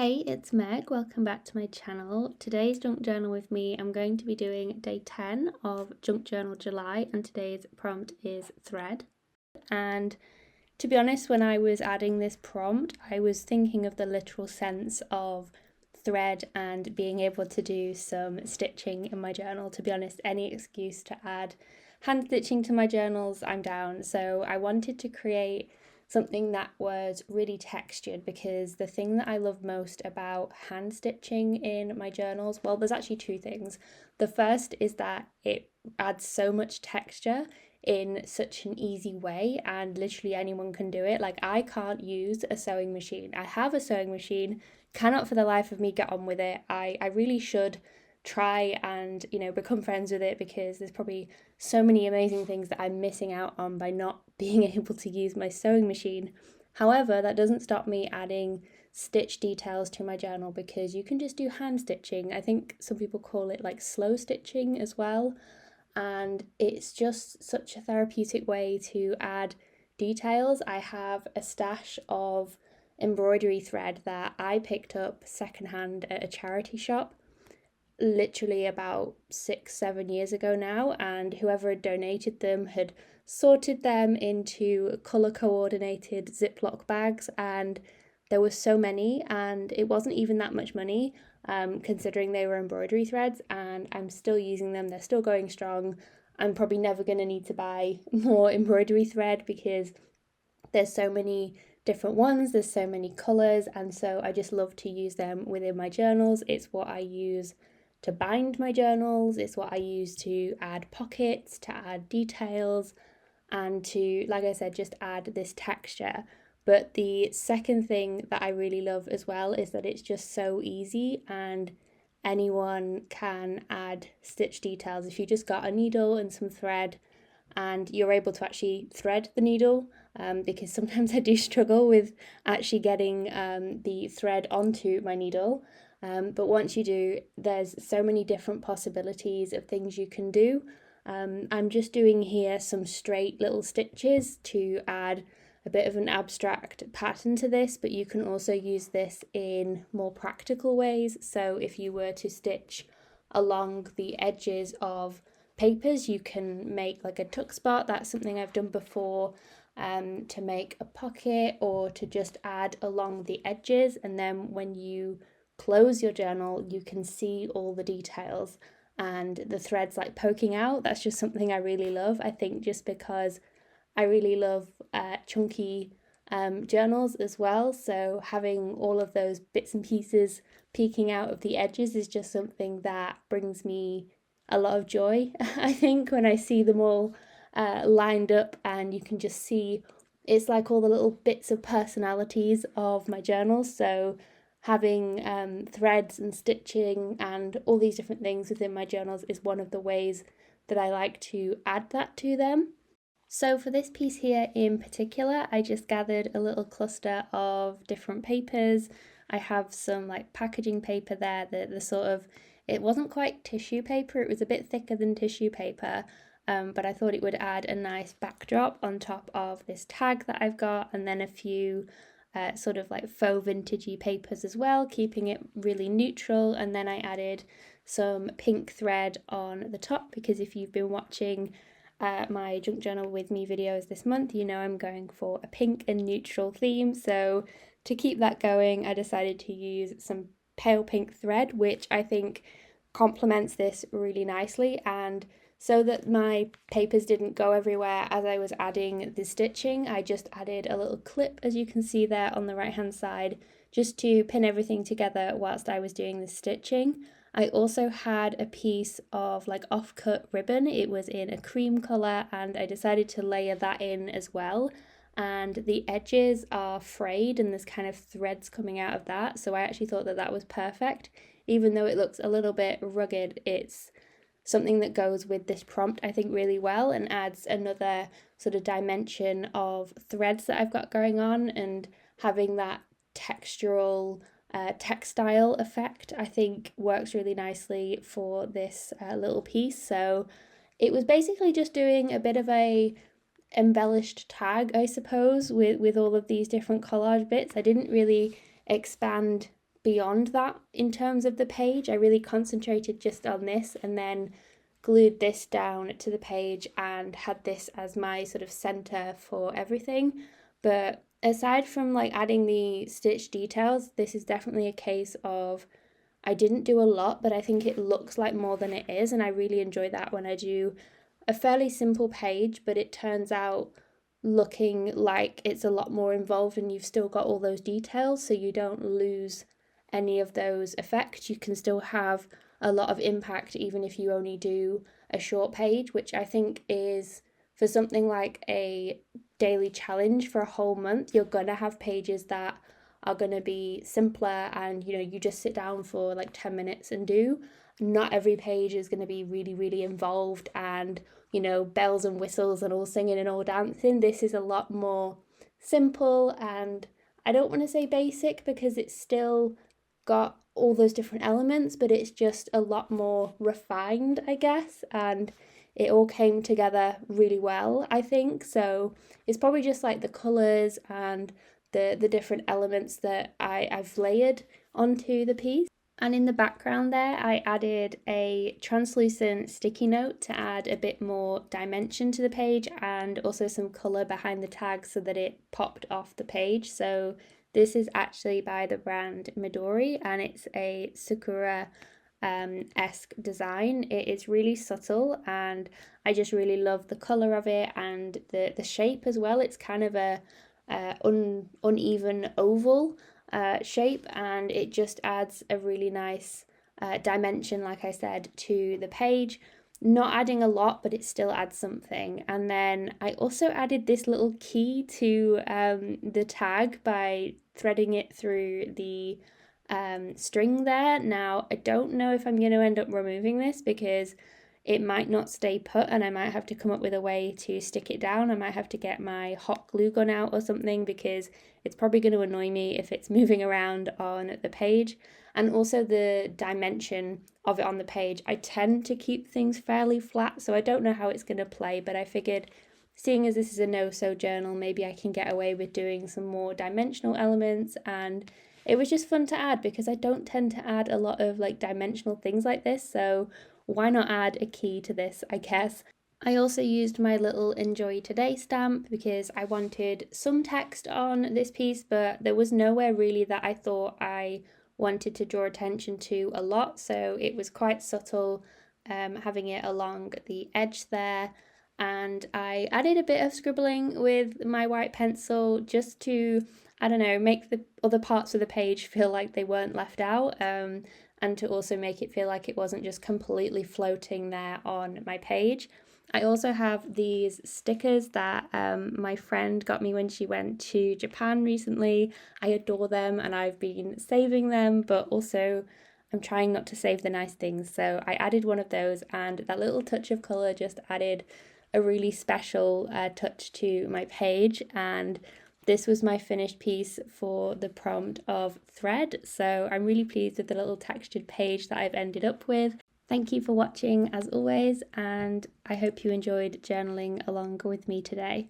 Hey, it's Meg. Welcome back to my channel. Today's junk journal with me, I'm going to be doing day 10 of Junk Journal July, and today's prompt is thread. And to be honest, when I was adding this prompt, I was thinking of the literal sense of thread and being able to do some stitching in my journal. To be honest, any excuse to add hand stitching to my journals, I'm down. So I wanted to create something that was really textured, because the thing that I love most about hand stitching in my journals, well, there's actually two things. The first is that it adds so much texture in such an easy way, and literally anyone can do it. Like, I can't use a sewing machine. I have a sewing machine, cannot for the life of me get on with it. I really should try and become friends with it, because there's probably so many amazing things that I'm missing out on by not being able to use my sewing machine. However, that doesn't stop me adding stitch details to my journal, because you can just do hand stitching. I think some people call it like slow stitching as well, and it's just such a therapeutic way to add details. I have a stash of embroidery thread that I picked up secondhand at a charity shop literally about 6-7 years ago now, and whoever had donated them had sorted them into colour coordinated Ziploc bags, and there were so many, and it wasn't even that much money considering they were embroidery threads, and I'm still using them. They're still going strong. I'm probably never going to need to buy more embroidery thread, because there's so many different ones, there's so many colours, and so I just love to use them within my journals. It's what I use to bind my journals, it's what I use to add pockets, to add details, and to, like I said, just add this texture. But the second thing that I really love as well is that it's just so easy, and anyone can add stitch details. If you just got a needle and some thread and you're able to actually thread the needle, because sometimes I do struggle with actually getting the thread onto my needle. But once you do, there's so many different possibilities of things you can do. I'm just doing here some straight little stitches to add a bit of an abstract pattern to this, but you can also use this in more practical ways. So if you were to stitch along the edges of papers, you can make like a tuck spot. That's something I've done before, to make a pocket, or to just add along the edges, and then when you close your journal you can see all the details and the threads like poking out. That's just something I really love. I think just because I really love chunky journals as well, so having all of those bits and pieces peeking out of the edges is just something that brings me a lot of joy. I think when I see them all lined up, and you can just see it's like all the little bits of personalities of my journals. So having threads and stitching and all these different things within my journals is one of the ways that I like to add that to them. So for this piece here in particular, I just gathered a little cluster of different papers. I have some like packaging paper there, the sort of, it wasn't quite tissue paper, it was a bit thicker than tissue paper, but I thought it would add a nice backdrop on top of this tag that I've got, and then a few sort of like faux vintagey papers as well, keeping it really neutral. And then I added some pink thread on the top, because if you've been watching my junk journal with me videos this month, you know I'm going for a pink and neutral theme. So to keep that going, I decided to use some pale pink thread, which I think complements this really nicely. And so that my papers didn't go everywhere as I was adding the stitching, I just added a little clip, as you can see there on the right hand side, just to pin everything together whilst I was doing the stitching. I also had a piece of like off-cut ribbon. It was in a cream colour, and I decided to layer that in as well. And the edges are frayed and there's kind of threads coming out of that, so I actually thought that that was perfect. Even though it looks a little bit rugged, it's something that goes with this prompt, I think, really well, and adds another sort of dimension of threads that I've got going on, and having that textural textile effect, I think, works really nicely for this little piece. So it was basically just doing a bit of a embellished tag, I suppose, with all of these different collage bits. I didn't really expand beyond that in terms of the page. I really concentrated just on this and then glued this down to the page and had this as my sort of center for everything. But aside from like adding the stitch details, this is definitely a case of I didn't do a lot, but I think it looks like more than it is, and I really enjoy that when I do a fairly simple page, but it turns out looking like it's a lot more involved and you've still got all those details, so you don't lose any of those effects. You can still have a lot of impact even if you only do a short page, which I think is, for something like a daily challenge for a whole month, you're gonna have pages that are going to be simpler and you just sit down for like 10 minutes and do. Not every page is going to be really involved and bells and whistles and all singing and all dancing. This is a lot more simple, and I don't want to say basic because it's still got all those different elements, but it's just a lot more refined, I guess, and it all came together really well, I think. So it's probably just like the colours and the different elements that I've layered onto the piece. And in the background there, I added a translucent sticky note to add a bit more dimension to the page and also some colour behind the tag so that it popped off the page. So this is actually by the brand Midori, and it's a Sakura esque design. It is really subtle and I just really love the colour of it and the shape as well. It's kind of a uneven oval shape, and it just adds a really nice dimension, like I said, to the page. Not adding a lot, but it still adds something. And then I also added this little key to the tag by threading it through the string there. Now, I don't know if I'm going to end up removing this because it might not stay put and I might have to come up with a way to stick it down. I might have to get my hot glue gun out or something because it's probably going to annoy me if it's moving around on the page. And also the dimension of it on the page, I tend to keep things fairly flat, so I don't know how it's going to play, but I figured seeing as this is a no-sew journal, maybe I can get away with doing some more dimensional elements. And it was just fun to add because I don't tend to add a lot of like dimensional things like this, so why not add a key to this, I guess. I also used my little Enjoy Today stamp because I wanted some text on this piece, but there was nowhere really that I thought I wanted to draw attention to a lot, so it was quite subtle, having it along the edge there. And I added a bit of scribbling with my white pencil just to, I don't know, make the other parts of the page feel like they weren't left out, and to also make it feel like it wasn't just completely floating there on my page. I also have these stickers that my friend got me when she went to Japan recently. I adore them and I've been saving them, but also I'm trying not to save the nice things. So I added one of those, and that little touch of colour just added a really special touch to my page. And this was my finished piece for the prompt of thread, so I'm really pleased with the little textured page that I've ended up with. Thank you for watching as always, and I hope you enjoyed journaling along with me today.